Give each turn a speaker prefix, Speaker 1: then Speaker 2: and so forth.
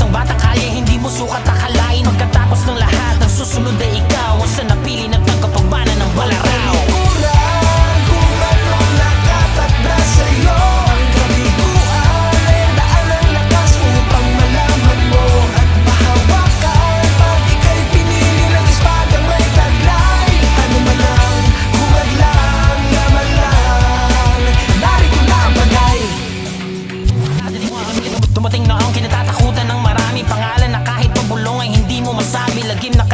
Speaker 1: Isang batang kalye, hindi mo sukat akalain. Pagkatapos ng lahat, ang susunod ay ikaw ang sa napili ng tagapagbana ng balaraw.
Speaker 2: Kurang kung anong nakatakda sa'yo. Ang kabiguan ay daan ng lakas upang malaman mo at mahawakan. Pag ika'y pinili ng espadang may taglay, ano man ang humadlang, yaman lang, narito na ang bagay.
Speaker 1: Dumating na ang kinatatakutan ng marami. Pangalan na kahit pabulong ay hindi mo masabi. Lagim na